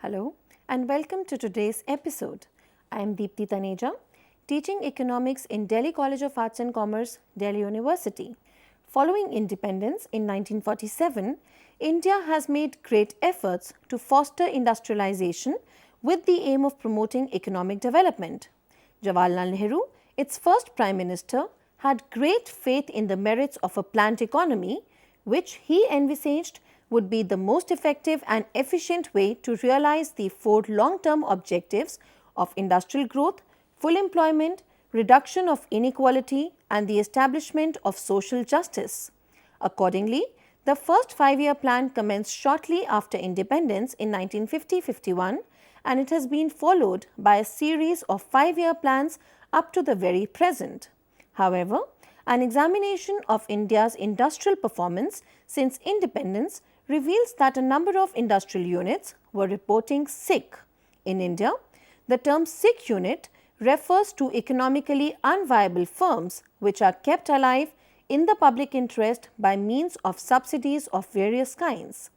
Hello and welcome to today's episode. I am Deepthi Taneja, teaching economics in Delhi College of Arts and Commerce, Delhi University. Following independence in 1947, India has made great efforts to foster industrialization with the aim of promoting economic development. Jawaharlal Nehru, its first Prime Minister, had great faith in the merits of a planned economy, which he envisaged would be the most effective and efficient way to realize the four long-term objectives of industrial growth, full employment, reduction of inequality and the establishment of social justice. Accordingly, the first 5-year plan commenced shortly after independence in 1950-51 and it has been followed by a series of 5-year plans up to the very present. However, an examination of India's industrial performance since independence reveals that a number of industrial units were reporting sick. In India, the term sick unit refers to economically unviable firms which are kept alive in the public interest by means of subsidies of various kinds.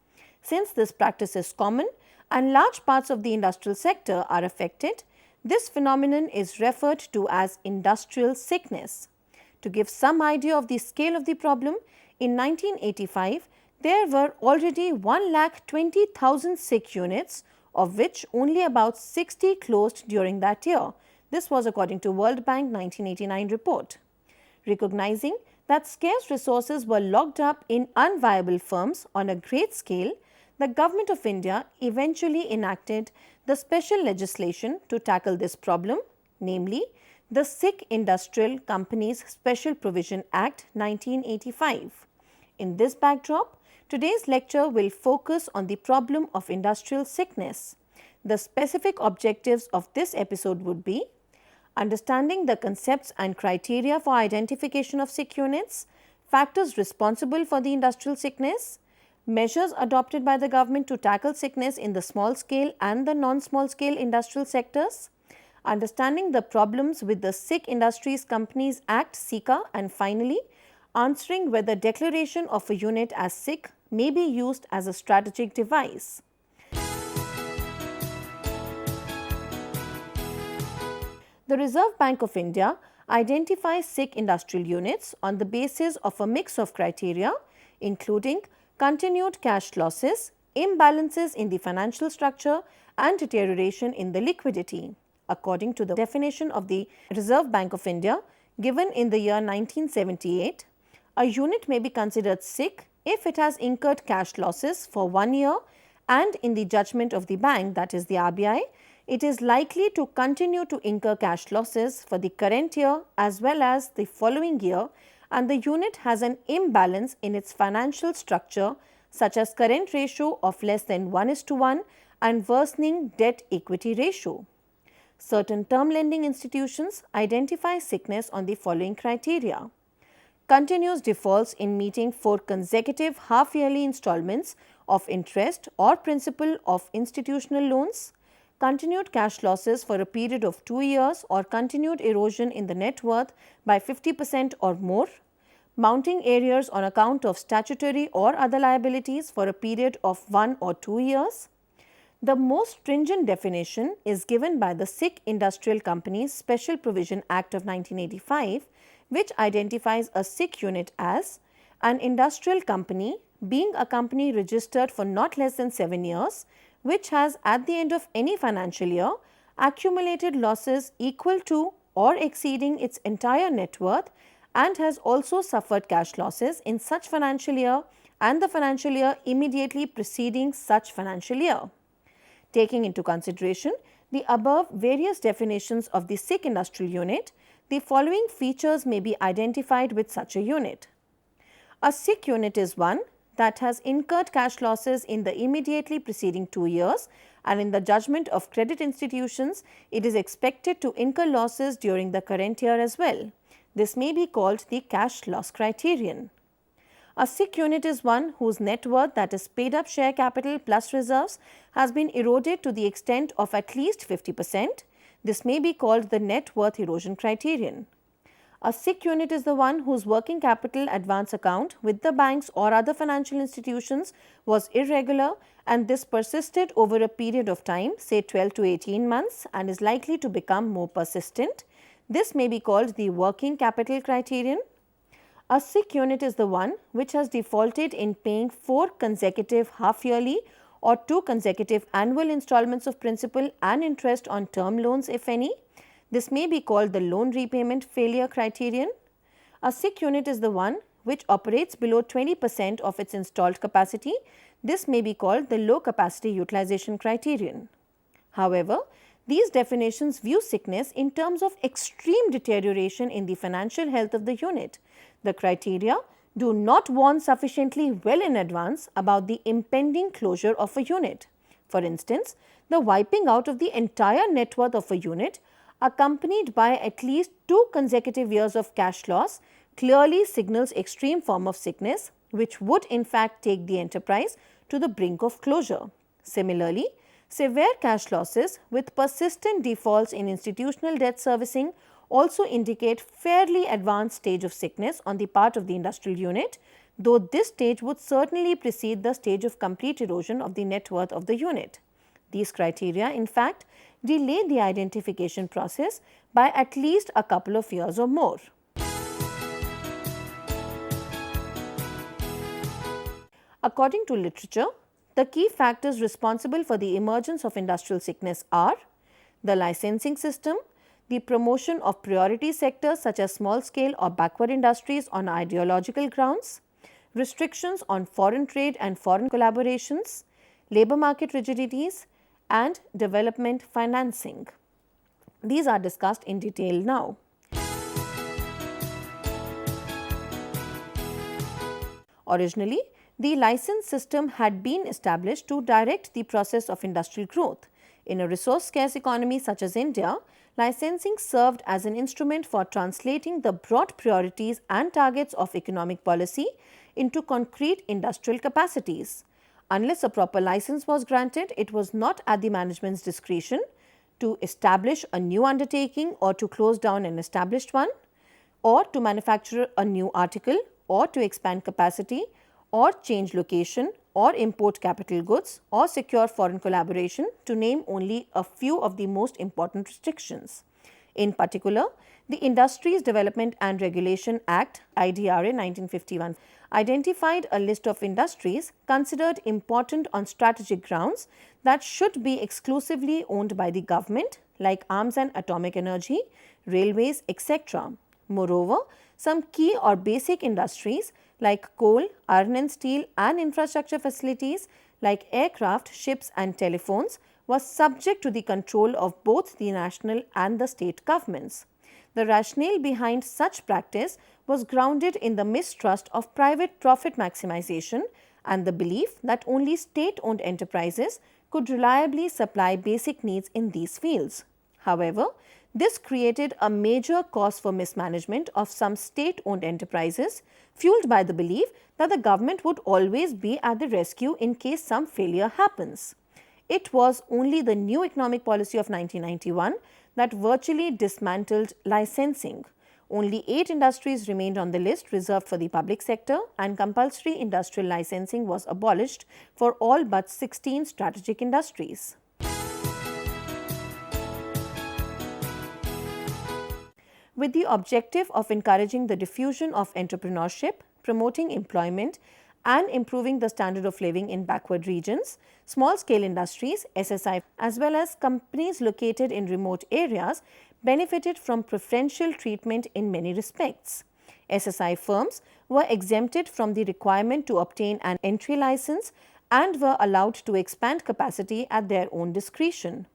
Since this practice is common and large parts of the industrial sector are affected, this phenomenon is referred to as industrial sickness. To give some idea of the scale of the problem, in 1985, there were already 1,20,000 sick units, of which only about 60 closed during that year. This was according to World Bank 1989 report. Recognizing that scarce resources were locked up in unviable firms on a great scale, the Government of India eventually enacted the special legislation to tackle this problem, namely the Sick Industrial Companies Special Provision Act 1985. In this backdrop, today's lecture will focus on the problem of industrial sickness. The specific objectives of this episode would be understanding the concepts and criteria for identification of sick units, factors responsible for the industrial sickness, measures adopted by the government to tackle sickness in the small scale and the non-small scale industrial sectors, understanding the problems with the Sick Industries Companies Act (SICA), and finally, answering whether declaration of a unit as sick may be used as a strategic device. The Reserve Bank of India identifies sick industrial units on the basis of a mix of criteria, including continued cash losses, imbalances in the financial structure, and deterioration in the liquidity. According to the definition of the Reserve Bank of India given in the year 1978, a unit may be considered sick if it has incurred cash losses for 1 year and in the judgment of the bank, that is the RBI, it is likely to continue to incur cash losses for the current year as well as the following year, and the unit has an imbalance in its financial structure such as current ratio of less than 1:1 and worsening debt equity ratio. Certain term lending institutions identify sickness on the following criteria: continuous defaults in meeting 4 consecutive half-yearly installments of interest or principal of institutional loans, continued cash losses for a period of 2 years or continued erosion in the net worth by 50% or more, mounting arrears on account of statutory or other liabilities for a period of 1 or 2 years. The most stringent definition is given by the Sick Industrial Companies Special Provision Act of 1985, which identifies a sick unit as an industrial company being a company registered for not less than 7 years, which has at the end of any financial year accumulated losses equal to or exceeding its entire net worth and has also suffered cash losses in such financial year and the financial year immediately preceding such financial year. Taking into consideration the above various definitions of the sick industrial unit, the following features may be identified with such a unit. A sick unit is one that has incurred cash losses in the immediately preceding 2 years, and in the judgment of credit institutions, it is expected to incur losses during the current year as well. This may be called the cash loss criterion. A sick unit is one whose net worth, that is paid up share capital plus reserves, has been eroded to the extent of at least 50%. This may be called the net worth erosion criterion. A sick unit is the one whose working capital advance account with the banks or other financial institutions was irregular and this persisted over a period of time, say 12 to 18 months, and is likely to become more persistent. This may be called the working capital criterion. A sick unit is the one which has defaulted in paying 4 consecutive half-yearly or 2 consecutive annual installments of principal and interest on term loans, if any. This may be called the loan repayment failure criterion. A sick unit is the one which operates below 20% of its installed capacity. This may be called the low capacity utilization criterion. However, these definitions view sickness in terms of extreme deterioration in the financial health of the unit. The criteria do not warn sufficiently well in advance about the impending closure of a unit. For instance, the wiping out of the entire net worth of a unit accompanied by at least 2 consecutive years of cash loss clearly signals extreme form of sickness which would in fact take the enterprise to the brink of closure. Similarly, severe cash losses with persistent defaults in institutional debt servicing also indicate fairly advanced stage of sickness on the part of the industrial unit, though this stage would certainly precede the stage of complete erosion of the net worth of the unit. These criteria in fact delay the identification process by at least a couple of years or more. According to literature, the key factors responsible for the emergence of industrial sickness are the licensing system, the promotion of priority sectors such as small scale or backward industries on ideological grounds, restrictions on foreign trade and foreign collaborations, labor market rigidities, and development financing. These are discussed in detail now. Originally, the license system had been established to direct the process of industrial growth. In a resource-scarce economy such as India, licensing served as an instrument for translating the broad priorities and targets of economic policy into concrete industrial capacities. Unless a proper license was granted, it was not at the management's discretion to establish a new undertaking or to close down an established one, or to manufacture a new article, or to expand capacity, or change location, or import capital goods, or secure foreign collaboration, to name only a few of the most important restrictions. In particular, the Industries Development and Regulation Act (IDRA) 1951 identified a list of industries considered important on strategic grounds that should be exclusively owned by the government, like arms and atomic energy, railways, etc. Moreover, some key or basic industries like coal, iron and steel, and infrastructure facilities like aircraft, ships and telephones was subject to the control of both the national and the state governments. The rationale behind such practice was grounded in the mistrust of private profit maximization and the belief that only state-owned enterprises could reliably supply basic needs in these fields. However, this created a major cause for mismanagement of some state-owned enterprises, fueled by the belief that the government would always be at the rescue in case some failure happens. It was only the new economic policy of 1991 that virtually dismantled licensing. Only 8 industries remained on the list reserved for the public sector, and compulsory industrial licensing was abolished for all but 16 strategic industries. With the objective of encouraging the diffusion of entrepreneurship, promoting employment, and improving the standard of living in backward regions, small-scale industries (SSI) as well as companies located in remote areas benefited from preferential treatment in many respects. SSI firms were exempted from the requirement to obtain an entry license and were allowed to expand capacity at their own discretion.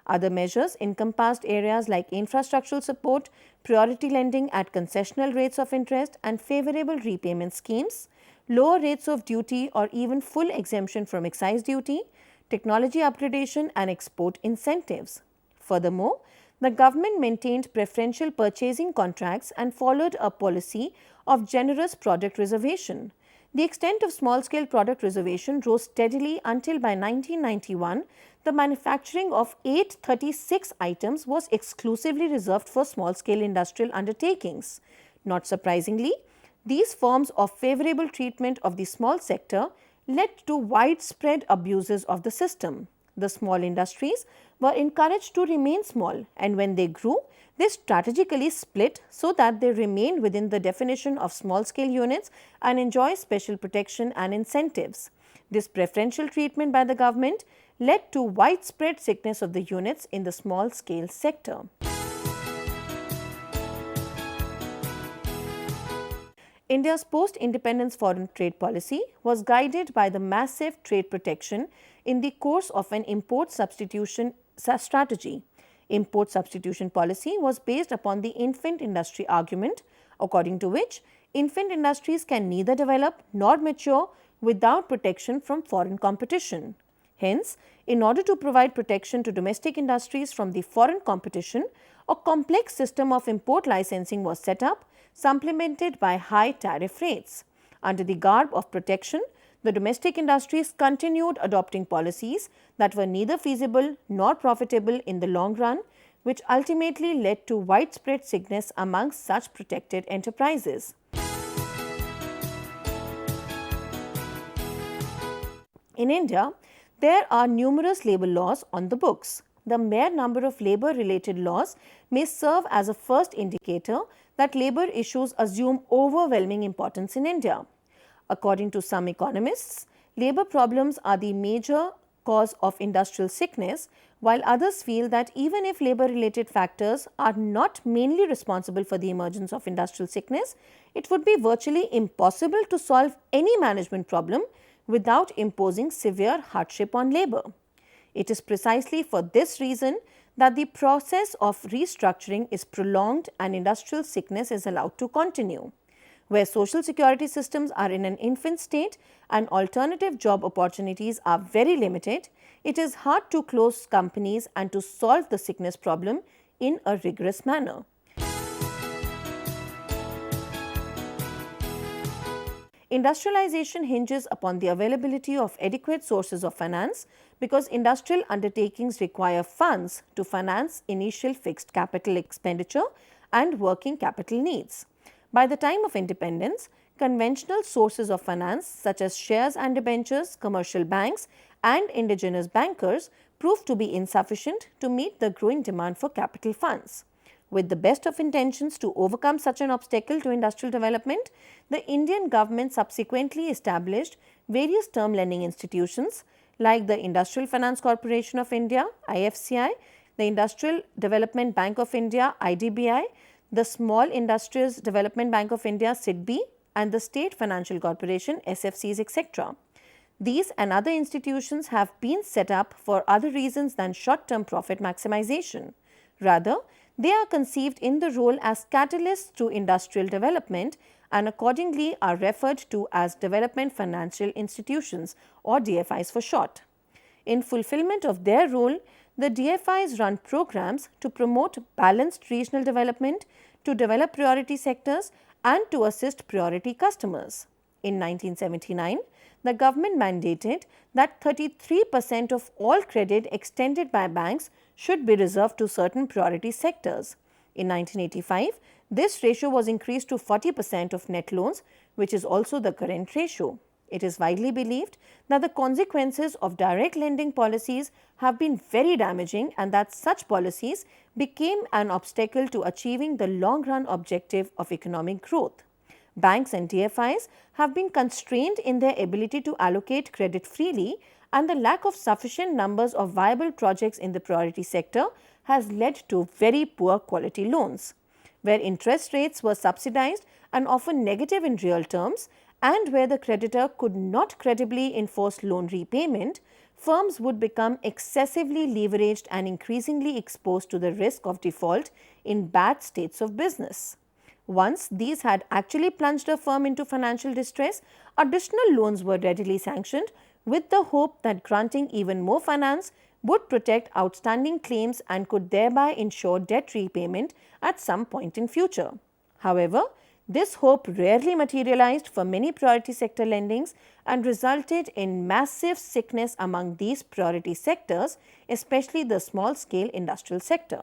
Other measures encompassed areas like infrastructural support, priority lending at concessional rates of interest and favorable repayment schemes, lower rates of duty or even full exemption from excise duty, technology upgradation and export incentives. Furthermore, the government maintained preferential purchasing contracts and followed a policy of generous product reservation. The extent of small-scale product reservation rose steadily until by 1991, the manufacturing of 836 items was exclusively reserved for small-scale industrial undertakings. Not surprisingly, these forms of favorable treatment of the small sector led to widespread abuses of the system. The small industries were encouraged to remain small, and when they grew, they strategically split so that they remained within the definition of small-scale units and enjoy special protection and incentives. This preferential treatment by the government led to widespread sickness of the units in the small-scale sector. India's post-independence foreign trade policy was guided by the massive trade protection in the course of an import substitution strategy. Import substitution policy was based upon the infant industry argument, according to which infant industries can neither develop nor mature without protection from foreign competition. Hence, in order to provide protection to domestic industries from the foreign competition, a complex system of import licensing was set up, supplemented by high tariff rates. Under the garb of protection, the domestic industries continued adopting policies that were neither feasible nor profitable in the long run, which ultimately led to widespread sickness amongst such protected enterprises. In India, there are numerous labour laws on the books. The mere number of labour-related laws may serve as a first indicator that labour issues assume overwhelming importance in India. According to some economists, labour problems are the major cause of industrial sickness, while others feel that even if labour-related factors are not mainly responsible for the emergence of industrial sickness, it would be virtually impossible to solve any management problem without imposing severe hardship on labour. It is precisely for this reason that the process of restructuring is prolonged and industrial sickness is allowed to continue. Where social security systems are in an infant state and alternative job opportunities are very limited, it is hard to close companies and to solve the sickness problem in a rigorous manner. Industrialization hinges upon the availability of adequate sources of finance because industrial undertakings require funds to finance initial fixed capital expenditure and working capital needs. By the time of independence, conventional sources of finance such as shares and debentures, commercial banks and indigenous bankers proved to be insufficient to meet the growing demand for capital funds. With the best of intentions to overcome such an obstacle to industrial development, the Indian government subsequently established various term lending institutions like the Industrial Finance Corporation of India (IFCI), the Industrial Development Bank of India (IDBI), the Small Industries Development Bank of India (SIDBI), and the State Financial Corporation (SFCs), etc. These and other institutions have been set up for other reasons than short-term profit maximization. Rather, they are conceived in the role as catalysts to industrial development and accordingly are referred to as Development Financial Institutions or DFIs for short. In fulfillment of their role, the DFIs run programs to promote balanced regional development, to develop priority sectors and to assist priority customers. In 1979, the government mandated that 33% of all credit extended by banks should be reserved to certain priority sectors. In 1985, this ratio was increased to 40% of net loans, which is also the current ratio. It is widely believed that the consequences of direct lending policies have been very damaging and that such policies became an obstacle to achieving the long-run objective of economic growth. Banks and DFIs have been constrained in their ability to allocate credit freely, and the lack of sufficient numbers of viable projects in the priority sector has led to very poor quality loans. Where interest rates were subsidized and often negative in real terms, and where the creditor could not credibly enforce loan repayment, firms would become excessively leveraged and increasingly exposed to the risk of default in bad states of business. Once these had actually plunged a firm into financial distress, additional loans were readily sanctioned with the hope that granting even more finance would protect outstanding claims and could thereby ensure debt repayment at some point in future. However, This hope rarely materialized for many priority sector lendings and resulted in massive sickness among these priority sectors, especially the small-scale industrial sector.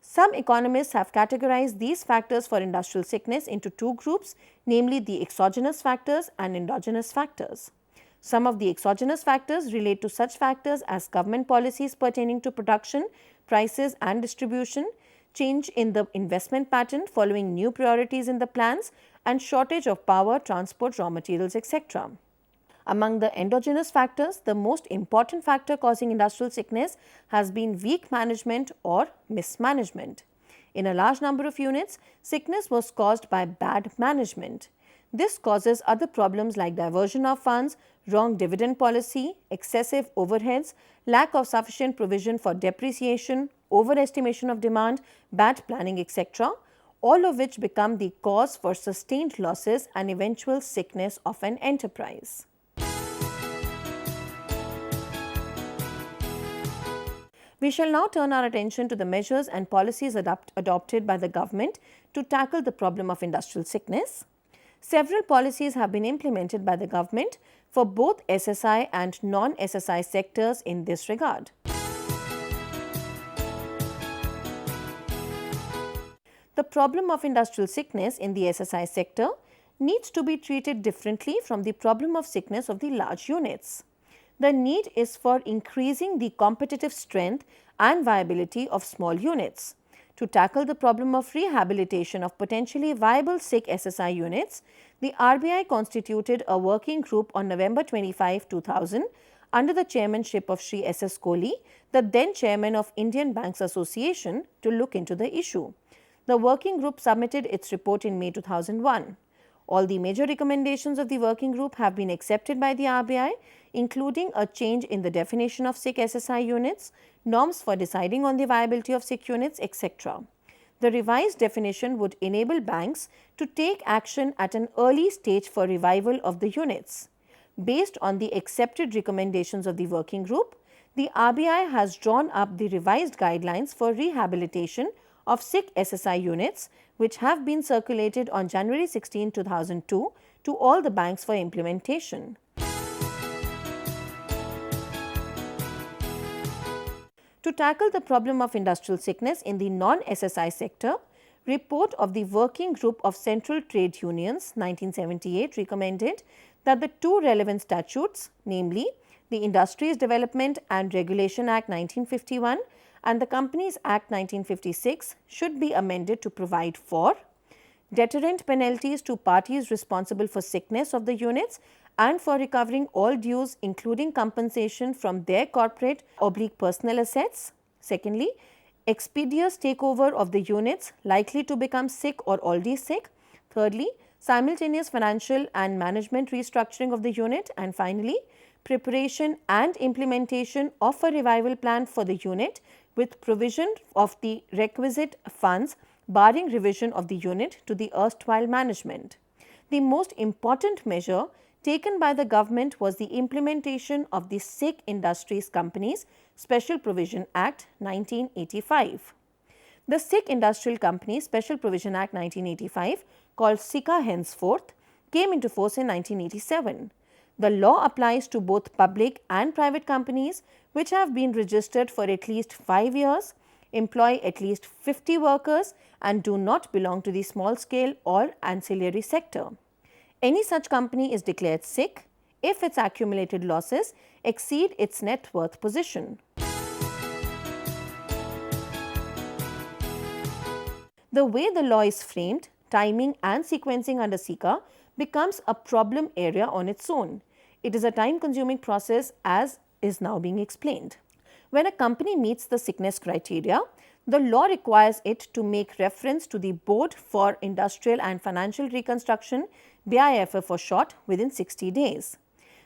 Some economists have categorized these factors for industrial sickness into two groups, namely the exogenous factors and endogenous factors. Some of the exogenous factors relate to such factors as government policies pertaining to production, prices and distribution, change in the investment pattern following new priorities in the plans, and shortage of power, transport, raw materials, etc. Among the endogenous factors, the most important factor causing industrial sickness has been weak management or mismanagement. In a large number of units, sickness was caused by bad management. This causes other problems like diversion of funds, wrong dividend policy, excessive overheads, lack of sufficient provision for depreciation, overestimation of demand, bad planning, etc., all of which become the cause for sustained losses and eventual sickness of an enterprise. We shall now turn our attention to the measures and policies adopted by the government to tackle the problem of industrial sickness. Several policies have been implemented by the government for both SSI and non-SSI sectors in this regard. The problem of industrial sickness in the SSI sector needs to be treated differently from the problem of sickness of the large units. The need is for increasing the competitive strength and viability of small units. To tackle the problem of rehabilitation of potentially viable sick SSI units, the RBI constituted a working group on November 25, 2000 under the chairmanship of Shri S.S. Kohli, the then chairman of Indian Banks Association, to look into the issue. The working group submitted its report in May 2001. All the major recommendations of the working group have been accepted by the RBI, including a change in the definition of sick SSI units, norms for deciding on the viability of sick units, etc. The revised definition would enable banks to take action at an early stage for revival of the units. Based on the accepted recommendations of the working group, the RBI has drawn up the revised guidelines for rehabilitation of sick SSI units, which have been circulated on January 16, 2002 to all the banks for implementation. To tackle the problem of industrial sickness in the non-SSI sector, report of the Working Group of Central Trade Unions 1978 recommended that the two relevant statutes, namely the Industries Development and Regulation Act 1951 and the Companies Act 1956, should be amended to provide for deterrent penalties to parties responsible for sickness of the units and for recovering all dues, including compensation from their corporate/personal assets. Secondly, expeditious takeover of the units likely to become sick or already sick. Thirdly, simultaneous financial and management restructuring of the unit. And finally, preparation and implementation of a revival plan for the unit with provision of the requisite funds, barring revision of the unit to the erstwhile management. The most important measure taken by the government was the implementation of the Sick Industries Companies Special Provision Act 1985. The Sick Industrial Companies Special Provision Act 1985, called SICA henceforth, came into force in 1987. The law applies to both public and private companies which have been registered for at least 5 years, employ at least 50 workers and do not belong to the small scale or ancillary sector. Any such company is declared sick if its accumulated losses exceed its net worth position. The way the law is framed, timing and sequencing under SICA becomes a problem area on its own. It is a time-consuming process, as is now being explained. When a company meets the sickness criteria, the law requires it to make reference to the Board for Industrial and Financial Reconstruction, BIFR for short, within 60 days.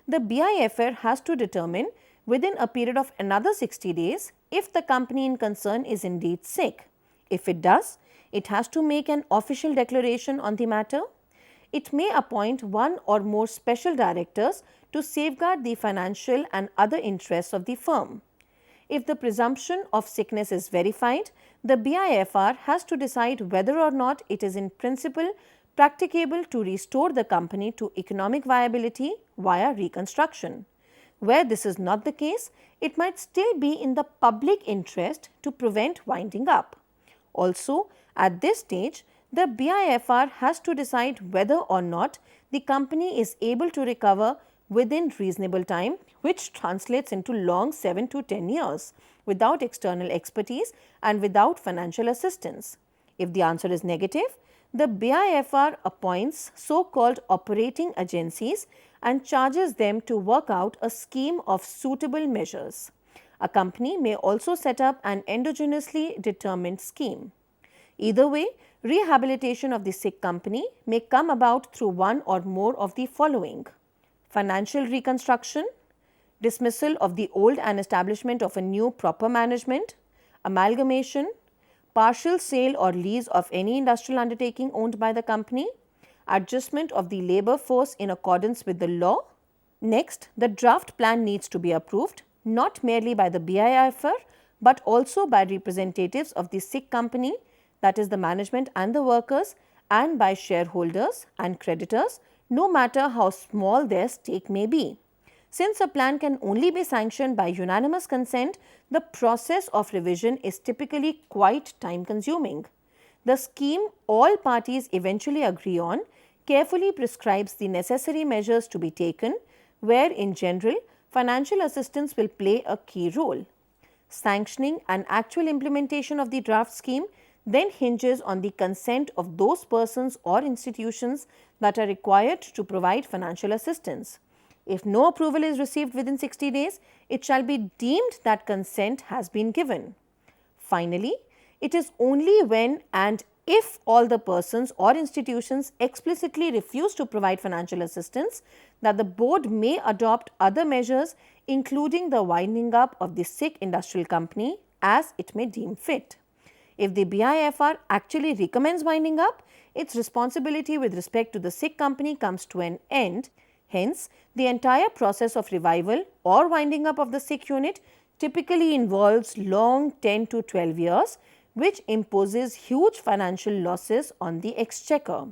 The BIFR has to determine within a period of another 60 days if the company in concern is indeed sick. If it does, it has to make an official declaration on the matter. It may appoint one or more special directors to safeguard the financial and other interests of the firm. If the presumption of sickness is verified, the BIFR has to decide whether or not it is in principle practicable to restore the company to economic viability via reconstruction. Where this is not the case, it might still be in the public interest to prevent winding up. Also, at this stage, the BIFR has to decide whether or not the company is able to recover within reasonable time, which translates into long 7 to 10 years, without external expertise and without financial assistance. If the answer is negative, the BIFR appoints so-called operating agencies and charges them to work out a scheme of suitable measures. A company may also set up an endogenously determined scheme. Either way, rehabilitation of the sick company may come about through one or more of the following: financial reconstruction, dismissal of the old and establishment of a new proper management, amalgamation, partial sale or lease of any industrial undertaking owned by the company, adjustment of the labor force in accordance with the law. Next, the draft plan needs to be approved not merely by the BIFR but also by representatives of the sick company, that is the management and the workers, and by shareholders and creditors, no matter how small their stake may be. Since a plan can only be sanctioned by unanimous consent, the process of revision is typically quite time consuming. The scheme all parties eventually agree on carefully prescribes the necessary measures to be taken, where in general financial assistance will play a key role. Sanctioning and actual implementation of the draft scheme then hinges on the consent of those persons or institutions that are required to provide financial assistance. If no approval is received within 60 days, it shall be deemed that consent has been given. Finally, it is only when and if all the persons or institutions explicitly refuse to provide financial assistance that the board may adopt other measures, including the winding up of the sick industrial company as it may deem fit. If the BIFR actually recommends winding up, its responsibility with respect to the sick company comes to an end. Hence, the entire process of revival or winding up of the sick unit typically involves long 10 to 12 years, which imposes huge financial losses on the exchequer.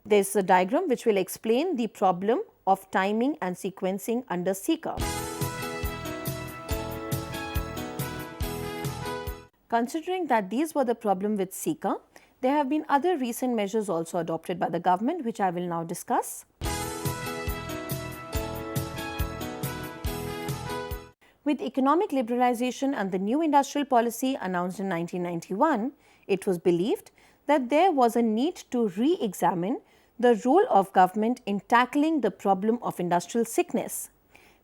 There is a diagram which will explain the problem of timing and sequencing under SICA. Considering that these were the problem with SICA, there have been other recent measures also adopted by the government, which I will now discuss. With economic liberalization and the new industrial policy announced in 1991, it was believed that there was a need to re-examine the role of government in tackling the problem of industrial sickness.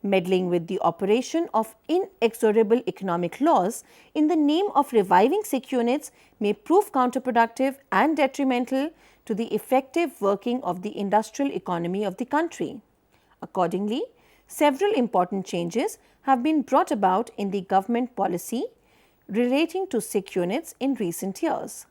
Meddling with the operation of inexorable economic laws in the name of reviving sick units may prove counterproductive and detrimental to the effective working of the industrial economy of the country. Accordingly, several important changes have been brought about in the government policy relating to sick units in recent years.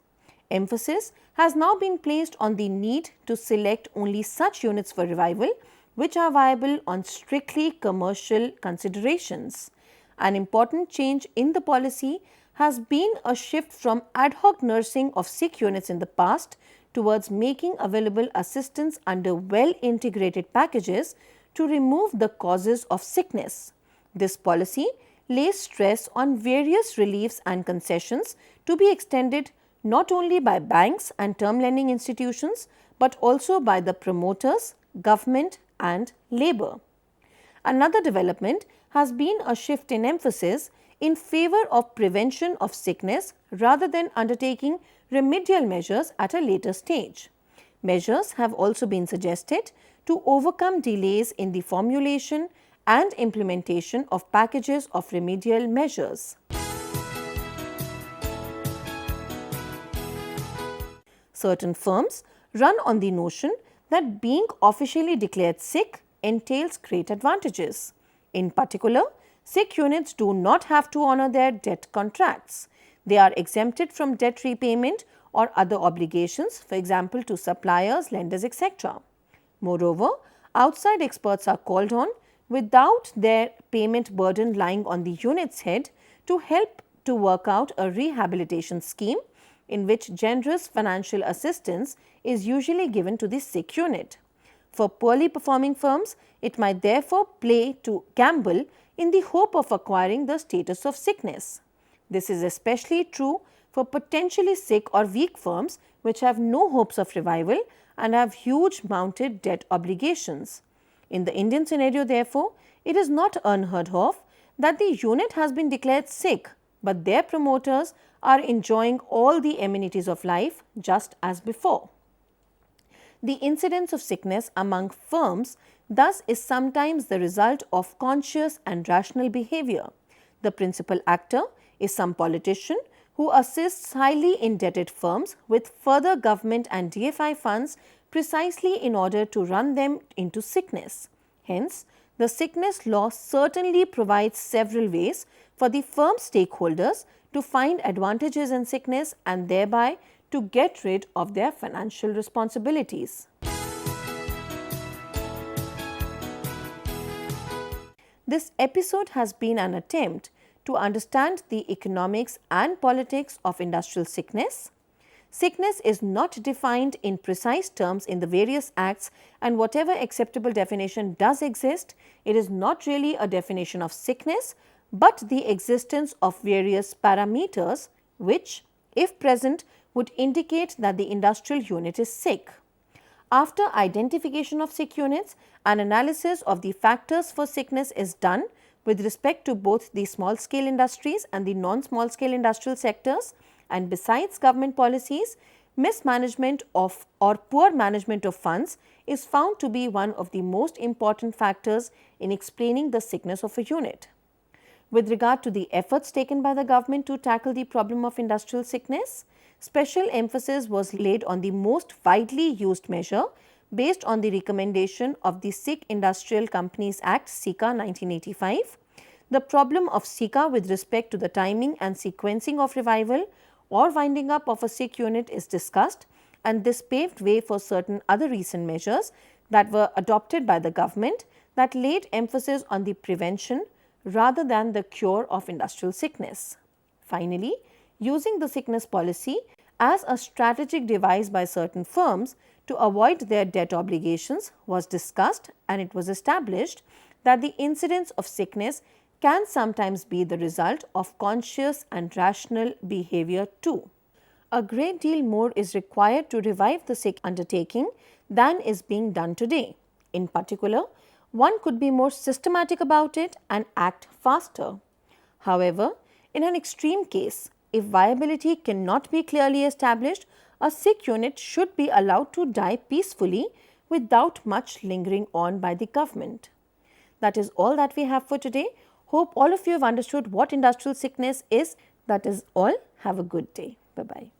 Emphasis has now been placed on the need to select only such units for revival which are viable on strictly commercial considerations. An important change in the policy has been a shift from ad hoc nursing of sick units in the past towards making available assistance under well-integrated packages to remove the causes of sickness. This policy lays stress on various reliefs and concessions to be extended not only by banks and term lending institutions, but also by the promoters, government and labour. Another development has been a shift in emphasis in favour of prevention of sickness rather than undertaking remedial measures at a later stage. Measures have also been suggested to overcome delays in the formulation and implementation of packages of remedial measures. Certain firms run on the notion that being officially declared sick entails great advantages. In particular, sick units do not have to honour their debt contracts. They are exempted from debt repayment or other obligations, for example, to suppliers, lenders, etc. Moreover, outside experts are called on without their payment burden lying on the unit's head to help to work out a rehabilitation scheme in which generous financial assistance is usually given to the sick unit. For poorly performing firms, it might therefore play to gamble in the hope of acquiring the status of sickness. This is especially true for potentially sick or weak firms which have no hopes of revival and have huge mounted debt obligations. In the Indian scenario, therefore, it is not unheard of that the unit has been declared sick, but their promoters are enjoying all the amenities of life just as before. The incidence of sickness among firms thus is sometimes the result of conscious and rational behavior. The principal actor is some politician who assists highly indebted firms with further government and DFI funds precisely in order to run them into sickness. Hence, the sickness law certainly provides several ways for the firm stakeholders to find advantages in sickness and thereby to get rid of their financial responsibilities. This episode has been an attempt to understand the economics and politics of industrial sickness. Sickness is not defined in precise terms in the various acts, and whatever acceptable definition does exist, it is not really a definition of sickness, but the existence of various parameters which, if present, would indicate that the industrial unit is sick. After identification of sick units, an analysis of the factors for sickness is done with respect to both the small scale industries and the non-small scale industrial sectors, and besides government policies, mismanagement of or poor management of funds is found to be one of the most important factors in explaining the sickness of a unit. With regard to the efforts taken by the government to tackle the problem of industrial sickness, special emphasis was laid on the most widely used measure based on the recommendation of the Sick Industrial Companies Act (SICA) 1985. The problem of SICA with respect to the timing and sequencing of revival or winding up of a sick unit is discussed, and this paved way for certain other recent measures that were adopted by the government that laid emphasis on the prevention rather than the cure of industrial sickness. Finally, using the sickness policy as a strategic device by certain firms to avoid their debt obligations was discussed, and it was established that the incidence of sickness can sometimes be the result of conscious and rational behavior too. A great deal more is required to revive the sick undertaking than is being done today. In particular, one could be more systematic about it and act faster. However, in an extreme case, if viability cannot be clearly established, a sick unit should be allowed to die peacefully without much lingering on by the government. That is all that we have for today. Hope all of you have understood what industrial sickness is. That is all. Have a good day. Bye-bye.